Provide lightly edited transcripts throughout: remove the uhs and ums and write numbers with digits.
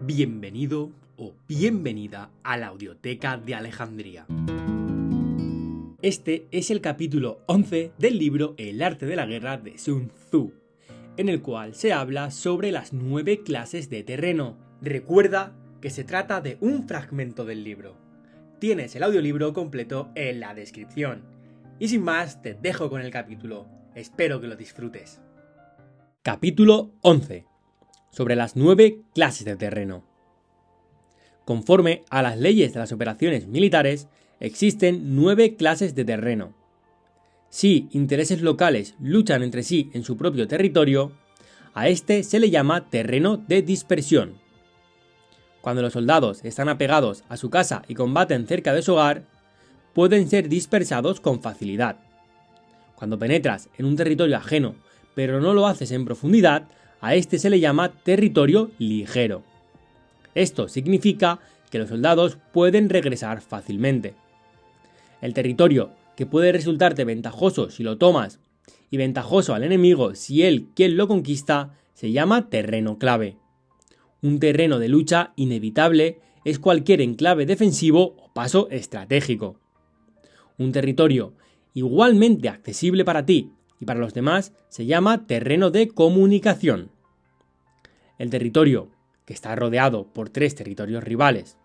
Bienvenido o bienvenida a la Audioteca de Alejandría. Este es el capítulo 11 del libro El arte de la guerra de Sun Tzu, en el cual se habla sobre las 9 clases de terreno. Recuerda que se trata de un fragmento del libro. Tienes el audiolibro completo en la descripción. Y sin más, te dejo con el capítulo. Espero que lo disfrutes. Capítulo 11. Sobre las 9 clases de terreno. Conforme a las leyes de las operaciones militares, existen 9 clases de terreno. Si intereses locales luchan entre sí en su propio territorio, a este se le llama terreno de dispersión. Cuando los soldados están apegados a su casa y combaten cerca de su hogar, pueden ser dispersados con facilidad. Cuando penetras en un territorio ajeno, pero no lo haces en profundidad, a este se le llama territorio ligero. Esto significa que los soldados pueden regresar fácilmente. El territorio que puede resultarte ventajoso si lo tomas y ventajoso al enemigo si él quien lo conquista se llama terreno clave. Un terreno de lucha inevitable es cualquier enclave defensivo o paso estratégico. Un territorio igualmente accesible para ti y para los demás se llama terreno de comunicación. El territorio, que está rodeado por 3 territorios rivales,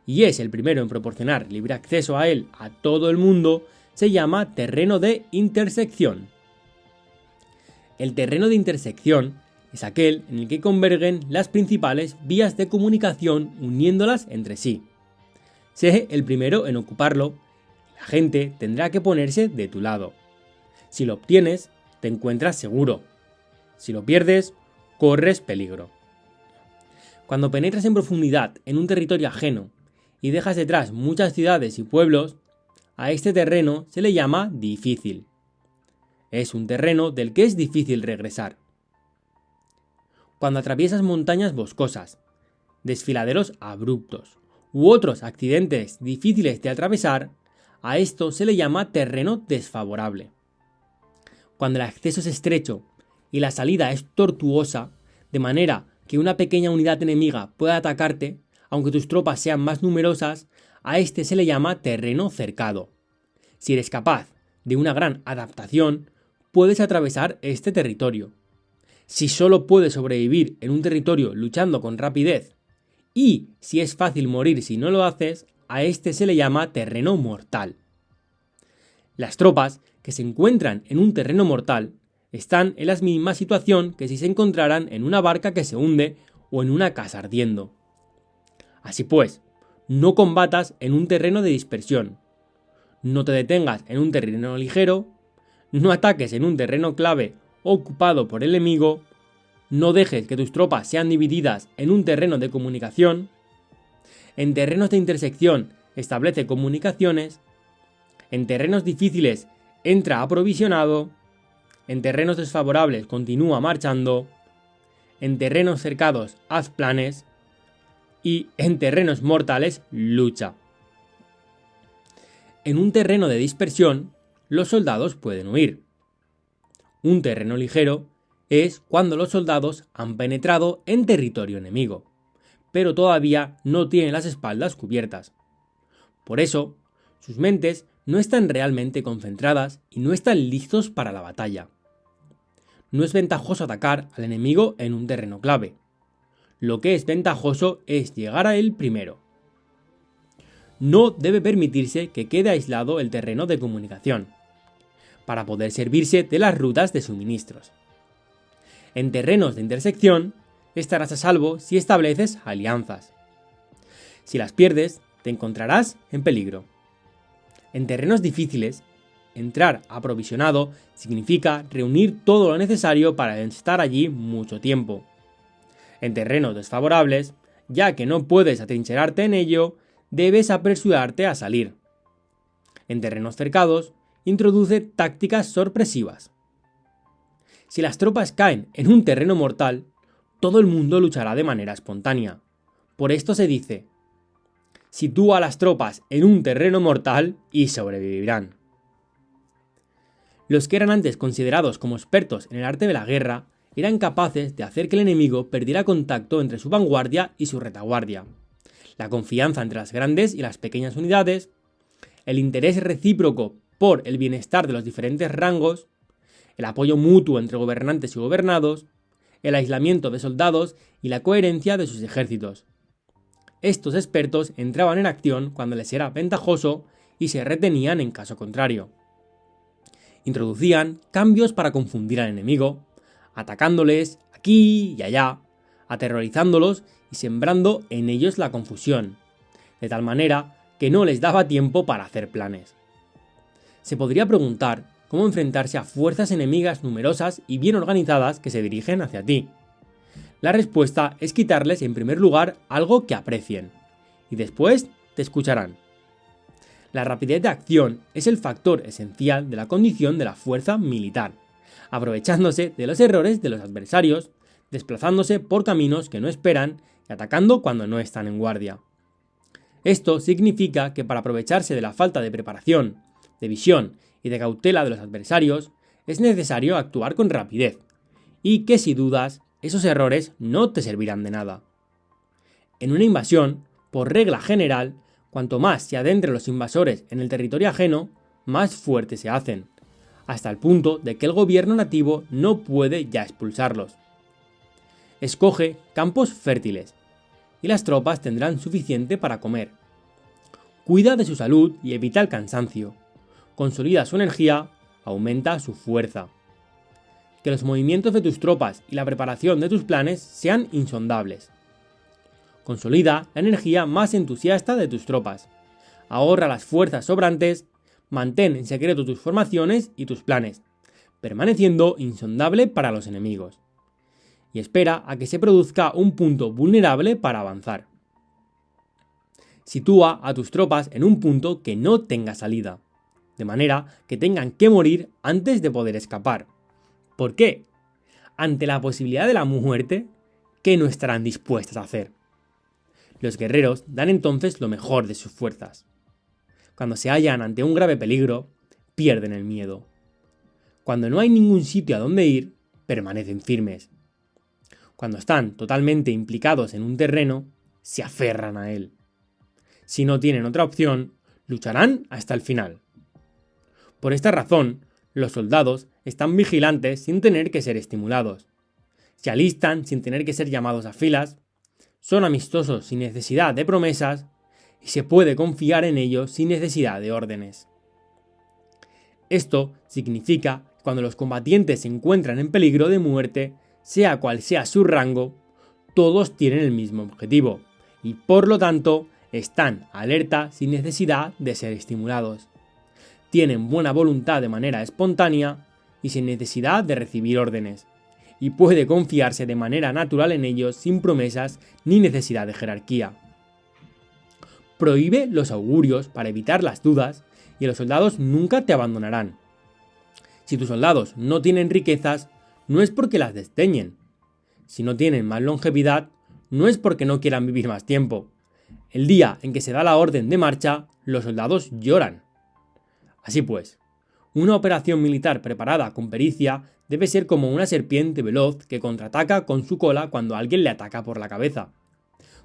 y es el primero en proporcionar libre acceso a él a todo el mundo, se llama terreno de intersección. El terreno de intersección es aquel en el que convergen las principales vías de comunicación uniéndolas entre sí. Sé el primero en ocuparlo, y la gente tendrá que ponerse de tu lado. Si lo obtienes, te encuentras seguro. Si lo pierdes, corres peligro. Cuando penetras en profundidad en un territorio ajeno y dejas detrás muchas ciudades y pueblos, a este terreno se le llama difícil. Es un terreno del que es difícil regresar. Cuando atraviesas montañas boscosas, desfiladeros abruptos u otros accidentes difíciles de atravesar, a esto se le llama terreno desfavorable. Cuando el acceso es estrecho y la salida es tortuosa, de manera que una pequeña unidad enemiga pueda atacarte, aunque tus tropas sean más numerosas, a este se le llama terreno cercado. Si eres capaz de una gran adaptación, puedes atravesar este territorio. Si solo puedes sobrevivir en un territorio luchando con rapidez, y si es fácil morir si no lo haces, a este se le llama terreno mortal. Las tropas que se encuentran en un terreno mortal están en la misma situación que si se encontraran en una barca que se hunde o en una casa ardiendo. Así pues, no combatas en un terreno de dispersión, no te detengas en un terreno ligero, no ataques en un terreno clave ocupado por el enemigo, no dejes que tus tropas sean divididas en un terreno de comunicación, en terrenos de intersección establece comunicaciones, en terrenos difíciles entra aprovisionado, en terrenos desfavorables continúa marchando, en terrenos cercados haz planes y en terrenos mortales lucha. En un terreno de dispersión, los soldados pueden huir. Un terreno ligero es cuando los soldados han penetrado en territorio enemigo, pero todavía no tienen las espaldas cubiertas. Por eso, sus mentes no están realmente concentradas y no están listos para la batalla. No es ventajoso atacar al enemigo en un terreno clave. Lo que es ventajoso es llegar a él primero. No debe permitirse que quede aislado el terreno de comunicación, para poder servirse de las rutas de suministros. En terrenos de intersección, estarás a salvo si estableces alianzas. Si las pierdes, te encontrarás en peligro. En terrenos difíciles, entrar aprovisionado significa reunir todo lo necesario para estar allí mucho tiempo. En terrenos desfavorables, ya que no puedes atrincherarte en ello, debes apresurarte a salir. En terrenos cercados, introduce tácticas sorpresivas. Si las tropas caen en un terreno mortal, todo el mundo luchará de manera espontánea. Por esto se dice: sitúa a las tropas en un terreno mortal y sobrevivirán. Los que eran antes considerados como expertos en el arte de la guerra eran capaces de hacer que el enemigo perdiera contacto entre su vanguardia y su retaguardia, la confianza entre las grandes y las pequeñas unidades, el interés recíproco por el bienestar de los diferentes rangos, el apoyo mutuo entre gobernantes y gobernados, el aislamiento de soldados y la coherencia de sus ejércitos. Estos expertos entraban en acción cuando les era ventajoso y se retenían en caso contrario. Introducían cambios para confundir al enemigo, atacándoles aquí y allá, aterrorizándolos y sembrando en ellos la confusión, de tal manera que no les daba tiempo para hacer planes. Se podría preguntar cómo enfrentarse a fuerzas enemigas numerosas y bien organizadas que se dirigen hacia ti. La respuesta es quitarles en primer lugar algo que aprecien, y después te escucharán. La rapidez de acción es el factor esencial de la condición de la fuerza militar, aprovechándose de los errores de los adversarios, desplazándose por caminos que no esperan y atacando cuando no están en guardia. Esto significa que para aprovecharse de la falta de preparación, de visión y de cautela de los adversarios, es necesario actuar con rapidez, y que si dudas, esos errores no te servirán de nada. En una invasión, por regla general, cuanto más se adentren los invasores en el territorio ajeno, más fuertes se hacen, hasta el punto de que el gobierno nativo no puede ya expulsarlos. Escoge campos fértiles, y las tropas tendrán suficiente para comer. Cuida de su salud y evita el cansancio. Consolida su energía, aumenta su fuerza. Que los movimientos de tus tropas y la preparación de tus planes sean insondables. Consolida la energía más entusiasta de tus tropas. Ahorra las fuerzas sobrantes, mantén en secreto tus formaciones y tus planes, permaneciendo insondable para los enemigos. Y espera a que se produzca un punto vulnerable para avanzar. Sitúa a tus tropas en un punto que no tenga salida, de manera que tengan que morir antes de poder escapar. ¿Por qué? Ante la posibilidad de la muerte, ¿qué no estarán dispuestas a hacer? Los guerreros dan entonces lo mejor de sus fuerzas. Cuando se hallan ante un grave peligro, pierden el miedo. Cuando no hay ningún sitio a donde ir, permanecen firmes. Cuando están totalmente implicados en un terreno, se aferran a él. Si no tienen otra opción, lucharán hasta el final. Por esta razón, los soldados están vigilantes sin tener que ser estimulados. Se alistan sin tener que ser llamados a filas, son amistosos sin necesidad de promesas y se puede confiar en ellos sin necesidad de órdenes. Esto significa que cuando los combatientes se encuentran en peligro de muerte, sea cual sea su rango, todos tienen el mismo objetivo y por lo tanto están alerta sin necesidad de ser estimulados. Tienen buena voluntad de manera espontánea y sin necesidad de recibir órdenes, y puede confiarse de manera natural en ellos sin promesas ni necesidad de jerarquía. Prohíbe los augurios para evitar las dudas y los soldados nunca te abandonarán. Si tus soldados no tienen riquezas, no es porque las desdeñen. Si no tienen más longevidad, no es porque no quieran vivir más tiempo. El día en que se da la orden de marcha, los soldados lloran. Así pues, una operación militar preparada con pericia debe ser como una serpiente veloz que contraataca con su cola cuando alguien le ataca por la cabeza.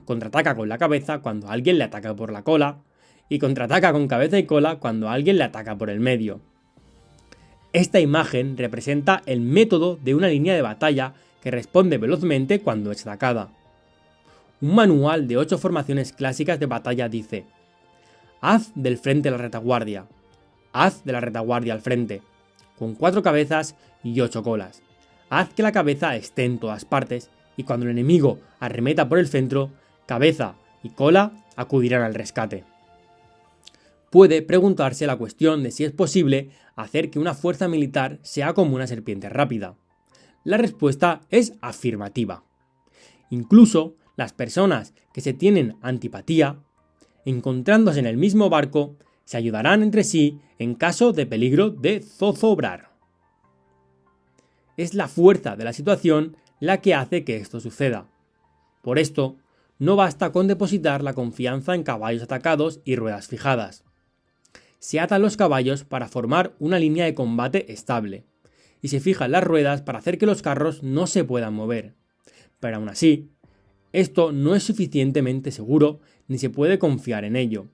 Contraataca con la cabeza cuando alguien le ataca por la cola, y contraataca con cabeza y cola cuando alguien le ataca por el medio. Esta imagen representa el método de una línea de batalla que responde velozmente cuando es atacada. Un manual de 8 formaciones clásicas de batalla dice: haz del frente la retaguardia, haz de la retaguardia al frente, con 4 cabezas y 8 colas. Haz que la cabeza esté en todas partes y cuando el enemigo arremeta por el centro, cabeza y cola acudirán al rescate. Puede preguntarse la cuestión de si es posible hacer que una fuerza militar sea como una serpiente rápida. La respuesta es afirmativa. Incluso las personas que se tienen antipatía, encontrándose en el mismo barco, se ayudarán entre sí en caso de peligro de zozobrar. Es la fuerza de la situación la que hace que esto suceda. Por esto, no basta con depositar la confianza en caballos atacados y ruedas fijadas. Se atan los caballos para formar una línea de combate estable, y se fijan las ruedas para hacer que los carros no se puedan mover. Pero aún así, esto no es suficientemente seguro ni se puede confiar en ello.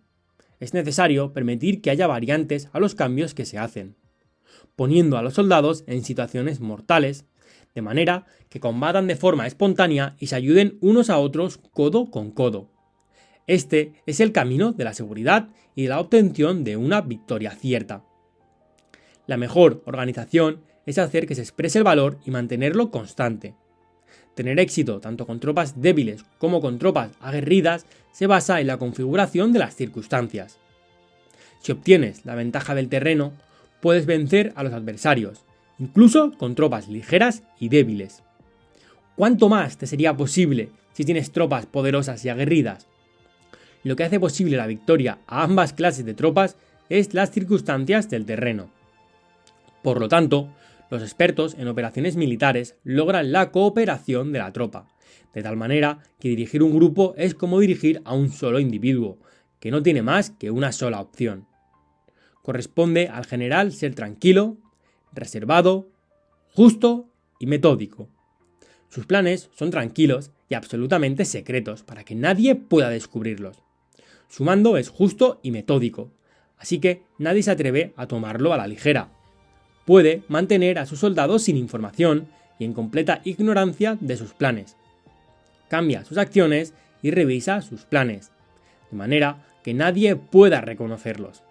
Es necesario permitir que haya variantes a los cambios que se hacen, poniendo a los soldados en situaciones mortales, de manera que combatan de forma espontánea y se ayuden unos a otros codo con codo. Este es el camino de la seguridad y de la obtención de una victoria cierta. La mejor organización es hacer que se exprese el valor y mantenerlo constante. Tener éxito tanto con tropas débiles como con tropas aguerridas se basa en la configuración de las circunstancias. Si obtienes la ventaja del terreno, puedes vencer a los adversarios, incluso con tropas ligeras y débiles. ¿Cuánto más te sería posible si tienes tropas poderosas y aguerridas? Lo que hace posible la victoria a ambas clases de tropas es las circunstancias del terreno. Por lo tanto, los expertos en operaciones militares logran la cooperación de la tropa, de tal manera que dirigir un grupo es como dirigir a un solo individuo, que no tiene más que una sola opción. Corresponde al general ser tranquilo, reservado, justo y metódico. Sus planes son tranquilos y absolutamente secretos para que nadie pueda descubrirlos. Su mando es justo y metódico, así que nadie se atreve a tomarlo a la ligera. Puede mantener a sus soldados sin información y en completa ignorancia de sus planes. Cambia sus acciones y revisa sus planes, de manera que nadie pueda reconocerlos.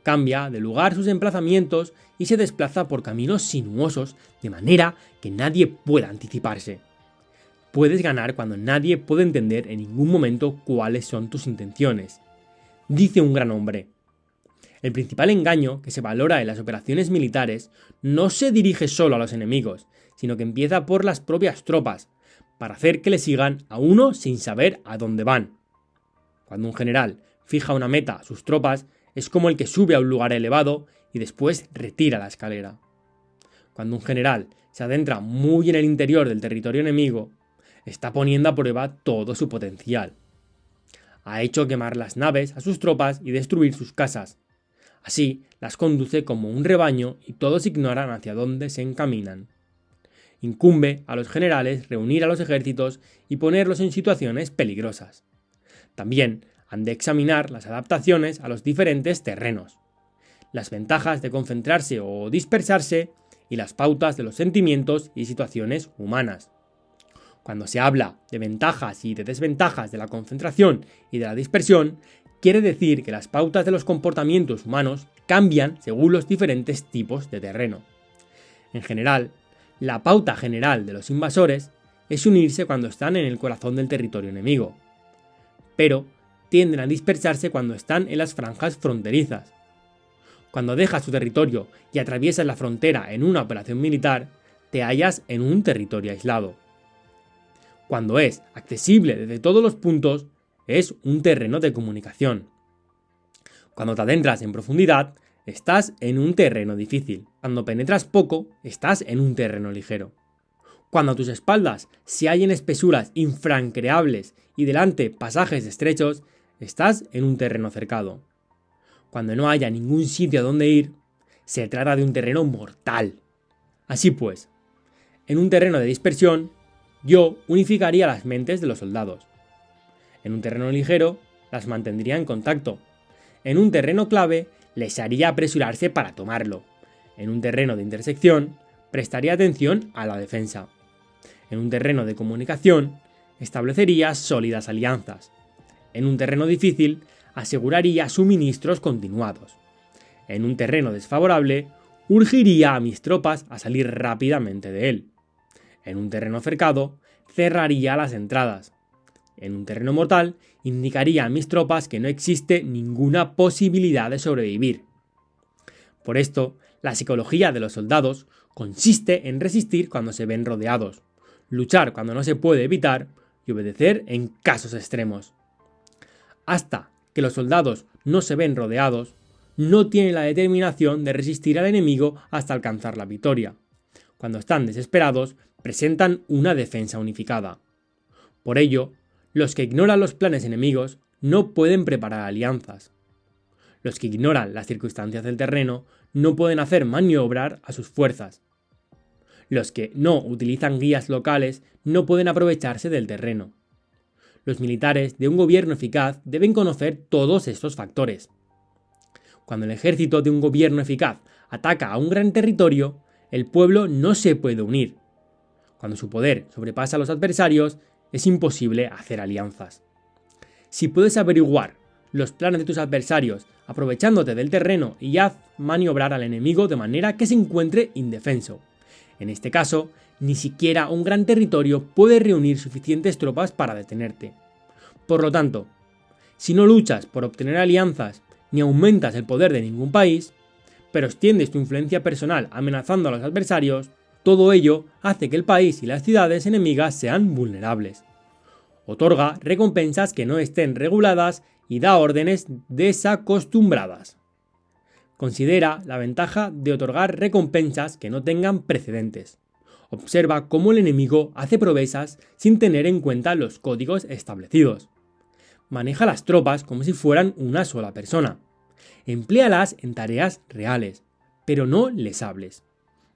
Cambia de lugar sus emplazamientos y se desplaza por caminos sinuosos, de manera que nadie pueda anticiparse. Puedes ganar cuando nadie puede entender en ningún momento cuáles son tus intenciones, dice un gran hombre. El principal engaño que se valora en las operaciones militares no se dirige solo a los enemigos, sino que empieza por las propias tropas, para hacer que le sigan a uno sin saber a dónde van. Cuando un general fija una meta a sus tropas, es como el que sube a un lugar elevado y después retira la escalera. Cuando un general se adentra muy en el interior del territorio enemigo, está poniendo a prueba todo su potencial. Ha hecho quemar las naves a sus tropas y destruir sus casas. Así las conduce como un rebaño y todos ignoran hacia dónde se encaminan. Incumbe a los generales reunir a los ejércitos y ponerlos en situaciones peligrosas. También han de examinar las adaptaciones a los diferentes terrenos, las ventajas de concentrarse o dispersarse y las pautas de los sentimientos y situaciones humanas. Cuando se habla de ventajas y de desventajas de la concentración y de la dispersión, quiere decir que las pautas de los comportamientos humanos cambian según los diferentes tipos de terreno. En general, la pauta general de los invasores es unirse cuando están en el corazón del territorio enemigo, pero tienden a dispersarse cuando están en las franjas fronterizas. Cuando dejas tu territorio y atraviesas la frontera en una operación militar, te hallas en un territorio aislado. Cuando es accesible desde todos los puntos, es un terreno de comunicación. Cuando te adentras en profundidad, estás en un terreno difícil. Cuando penetras poco, estás en un terreno ligero. Cuando a tus espaldas se hallen espesuras infranqueables y delante pasajes estrechos, estás en un terreno cercado. Cuando no haya ningún sitio a donde ir, se trata de un terreno mortal. Así pues, en un terreno de dispersión, yo unificaría las mentes de los soldados. En un terreno ligero, las mantendría en contacto. En un terreno clave, les haría apresurarse para tomarlo. En un terreno de intersección, prestaría atención a la defensa. En un terreno de comunicación, establecería sólidas alianzas. En un terreno difícil, aseguraría suministros continuados. En un terreno desfavorable, urgiría a mis tropas a salir rápidamente de él. En un terreno cercado, cerraría las entradas. En un terreno mortal, indicaría a mis tropas que no existe ninguna posibilidad de sobrevivir. Por esto, la psicología de los soldados consiste en resistir cuando se ven rodeados, luchar cuando no se puede evitar y obedecer en casos extremos. Hasta que los soldados no se ven rodeados, no tienen la determinación de resistir al enemigo hasta alcanzar la victoria. Cuando están desesperados, presentan una defensa unificada. Por ello, los que ignoran los planes enemigos no pueden preparar alianzas. Los que ignoran las circunstancias del terreno no pueden hacer maniobrar a sus fuerzas. Los que no utilizan guías locales no pueden aprovecharse del terreno. Los militares de un gobierno eficaz deben conocer todos estos factores. Cuando el ejército de un gobierno eficaz ataca a un gran territorio, el pueblo no se puede unir. Cuando su poder sobrepasa a los adversarios, es imposible hacer alianzas. Si puedes averiguar los planes de tus adversarios aprovechándote del terreno y haz maniobrar al enemigo de manera que se encuentre indefenso. En este caso, ni siquiera un gran territorio puede reunir suficientes tropas para detenerte. Por lo tanto, si no luchas por obtener alianzas ni aumentas el poder de ningún país, pero extiendes tu influencia personal amenazando a los adversarios, todo ello hace que el país y las ciudades enemigas sean vulnerables. Otorga recompensas que no estén reguladas y da órdenes desacostumbradas. Considera la ventaja de otorgar recompensas que no tengan precedentes. Observa cómo el enemigo hace proezas sin tener en cuenta los códigos establecidos. Maneja las tropas como si fueran una sola persona. Empléalas en tareas reales, pero no les hables.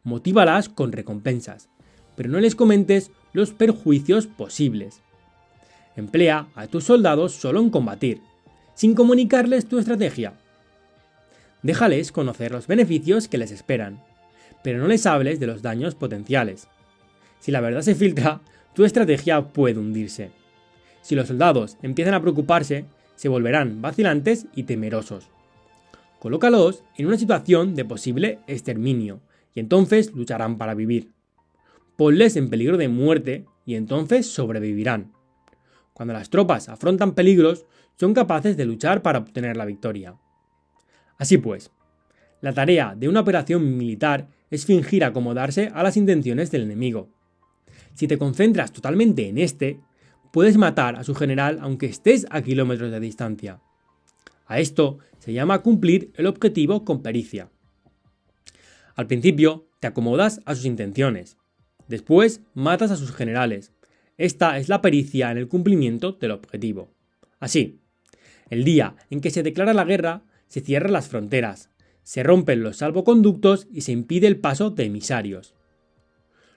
Motívalas con recompensas, pero no les comentes los perjuicios posibles. Emplea a tus soldados solo en combatir, sin comunicarles tu estrategia. Déjales conocer los beneficios que les esperan, pero no les hables de los daños potenciales. Si la verdad se filtra, tu estrategia puede hundirse. Si los soldados empiezan a preocuparse, se volverán vacilantes y temerosos. Colócalos en una situación de posible exterminio, y entonces lucharán para vivir. Ponles en peligro de muerte, y entonces sobrevivirán. Cuando las tropas afrontan peligros, son capaces de luchar para obtener la victoria. Así pues, la tarea de una operación militar es fingir acomodarse a las intenciones del enemigo. Si te concentras totalmente en este, puedes matar a su general aunque estés a kilómetros de distancia. A esto se llama cumplir el objetivo con pericia. Al principio te acomodas a sus intenciones, después matas a sus generales. Esta es la pericia en el cumplimiento del objetivo. Así, el día en que se declara la guerra, se cierran las fronteras, se rompen los salvoconductos y se impide el paso de emisarios.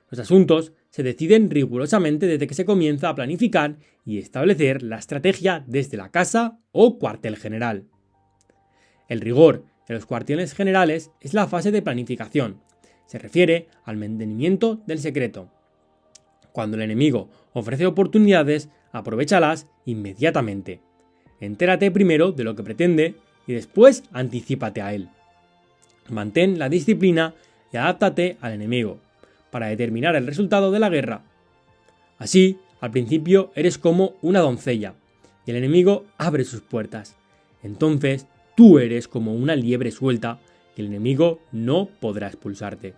Los asuntos se deciden rigurosamente desde que se comienza a planificar y establecer la estrategia desde la casa o cuartel general. El rigor en los cuarteles generales es la fase de planificación. Se refiere al mantenimiento del secreto. Cuando el enemigo ofrece oportunidades, aprovéchalas inmediatamente. Entérate primero de lo que pretende y después anticípate a él. Mantén la disciplina y adáptate al enemigo para determinar el resultado de la guerra. Así, al principio eres como una doncella y el enemigo abre sus puertas. Entonces, tú eres como una liebre suelta y el enemigo no podrá expulsarte.